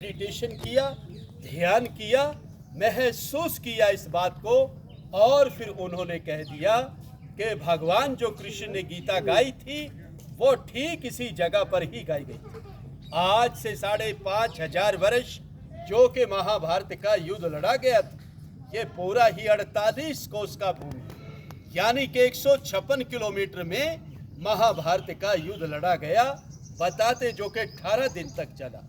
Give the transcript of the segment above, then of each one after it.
Meditation किया, ध्यान किया, महसूस किया इस बात को, और फिर उन्होंने कह दिया कि भगवान जो कृष्ण ने गीता गाई थी वो ठीक इसी जगह पर ही गाई गई थी। आज से 5,500 वर्ष जो कि महाभारत का युद्ध लड़ा गया था, ये पूरा ही 48 कोस का भूमि यानी कि 156 किलोमीटर में महाभारत का युद्ध लड़ा गया। बताते जो कि 18 दिन तक चला।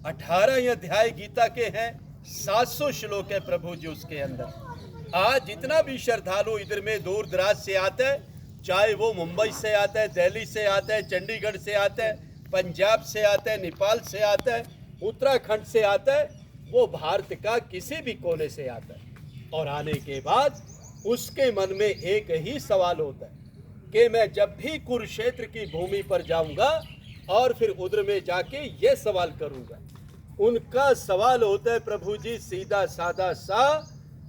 18 अध्याय गीता के हैं, 700 श्लोक है प्रभु जी उसके अंदर। आज जितना भी श्रद्धालु इधर में दूर दराज से आता है, चाहे वो मुंबई से आता है, दिल्ली से आता है, चंडीगढ़ से आता है, पंजाब से आता है, नेपाल से आता है, उत्तराखंड से आता है, वो भारत का किसी भी कोने से आता है। और आने के बाद उसके मन में एक ही सवाल होता है कि मैं जब भी कुरुक्षेत्र की भूमि पर जाऊंगा और फिर उधर में जाके ये सवाल करूंगा। उनका सवाल होता है प्रभु जी सीधा साधा सा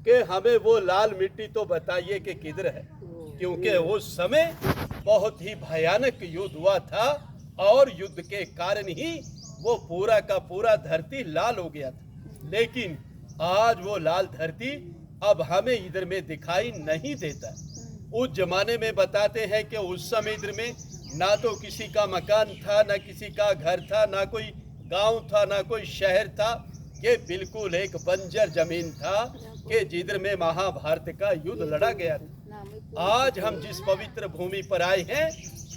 कि हमें वो लाल मिट्टी तो बताइए कि किधर है, क्योंकि उस समय बहुत ही भयानक युद्ध हुआ था और युद्ध के कारण ही वो पूरा का पूरा धरती लाल हो गया था। लेकिन आज वो लाल धरती अब हमें इधर में दिखाई नहीं देता। उस जमाने में बताते हैं कि उस समय इधर में ना तो किसी का मकान था, ना किसी का घर था, ना कोई गांव था, ना कोई शहर था। ये बिल्कुल एक बंजर जमीन था कि जिधर में महाभारत का युद्ध लड़ा गया था। आज हम जिस पवित्र भूमि पर आए हैं,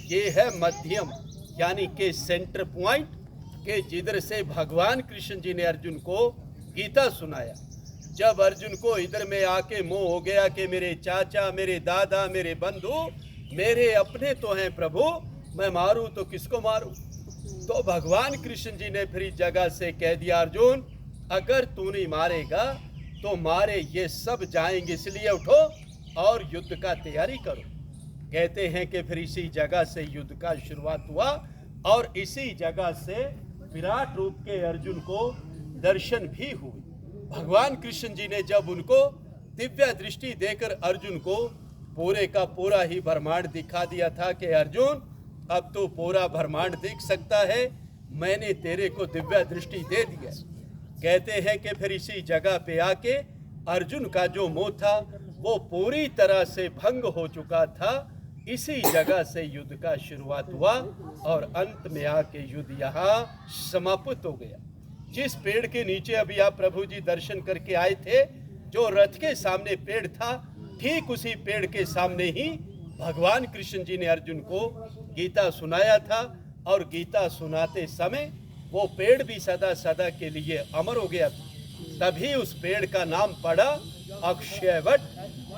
ये है मध्यम यानी कि सेंटर पॉइंट के जिधर से भगवान कृष्ण जी ने अर्जुन को गीता सुनाया। जब अर्जुन को इधर में आके मोह हो गया कि मेरे चाचा, मेरे दादा, मेरे बंधु मेरे अपने तो हैं प्रभु, मैं मारूं तो किसको मारूं। तो भगवान कृष्ण जी ने फिर इस जगह से कह दिया, अर्जुन अगर तू नहीं मारेगा तो मारे ये सब जाएंगे, इसलिए उठो और युद्ध का तैयारी करो। कहते हैं कि फिर इसी जगह से युद्ध का शुरुआत हुआ और इसी जगह से विराट रूप के अर्जुन को दर्शन भी हुए। भगवान कृष्ण जी ने जब उनको दिव्य दृष्टि देकर अर्जुन को पूरे का पूरा ही ब्रह्मांड दिखा दिया था कि अर्जुन अब तो पूरा ब्रह्मांड देख सकता है, मैंने तेरे को दिव्य दृष्टि दे दिया। कहते हैं कि फिर इसी जगह पे आके अर्जुन का जो मोह था वो पूरी तरह से भंग हो चुका था। इसी जगह से युद्ध का शुरुआत हुआ और अंत में आके युद्ध यहाँ समाप्त हो गया। जिस पेड़ के नीचे अभी आप प्रभु जी दर्शन करके आए थे, जो रथ के सामने पेड़ था, ठीक उसी पेड़ के सामने ही भगवान कृष्ण जी ने अर्जुन को गीता सुनाया था। और गीता सुनाते समय वो पेड़ भी सदा सदा के लिए अमर हो गया था। तभी उस पेड़ का नाम पड़ा अक्षयवट।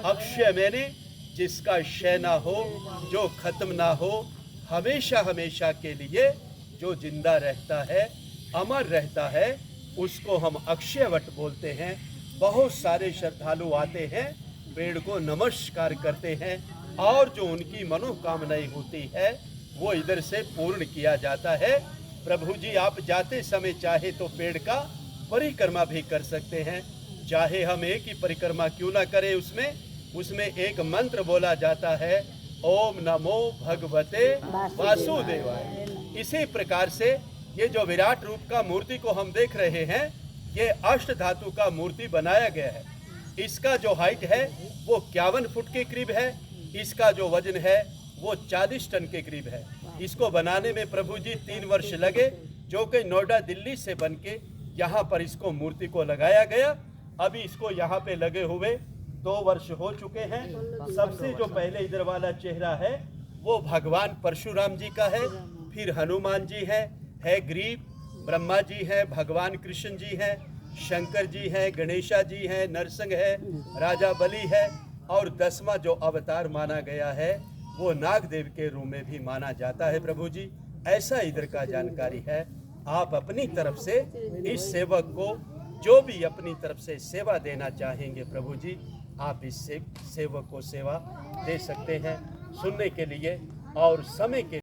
अक्षय मैंने जिसका क्षय ना हो, जो खत्म ना हो, हमेशा हमेशा के लिए जो जिंदा रहता है, अमर रहता है, उसको हम अक्षयवट बोलते हैं। बहुत सारे श्रद्धालु आते हैं, पेड़ को नमस्कार करते हैं और जो उनकी मनोकामनाएं होती है वो इधर से पूर्ण किया जाता है। प्रभु जी आप जाते समय चाहे तो पेड़ का परिक्रमा भी कर सकते हैं, चाहे हम एक ही परिक्रमा क्यों ना करें। उसमें एक मंत्र बोला जाता है, ओम नमो भगवते वासुदेवाय। इसी प्रकार से ये जो विराट रूप का मूर्ति को हम देख रहे हैं, ये अष्ट धातु का मूर्ति बनाया गया है। इसका जो हाइट है वो 51 फुट के करीब है। इसका जो वजन है वो 40 टन के करीब है। इसको बनाने में प्रभु जी 3 वर्ष लगे, जो कि नोएडा दिल्ली से बन के यहाँ पर इसको मूर्ति को लगाया गया। अभी इसको यहाँ पे लगे हुए 2 वर्ष हो चुके हैं। सबसे जो पहले इधर वाला चेहरा है वो भगवान परशुराम जी का है, फिर हनुमान जी है ग्रीव, ब्रह्मा जी है, भगवान कृष्ण जी है, शंकर जी है, गणेशा जी है, नरसिंह है, राजा बलि है, और 10वां जो अवतार माना गया है वो नागदेव के रूप में भी माना जाता है। प्रभु जी ऐसा इधर का जानकारी है। आप अपनी तरफ से इस सेवक को जो भी अपनी तरफ से सेवा देना चाहेंगे प्रभु जी, आप इस सेवक को सेवा दे सकते हैं। सुनने के लिए और समय के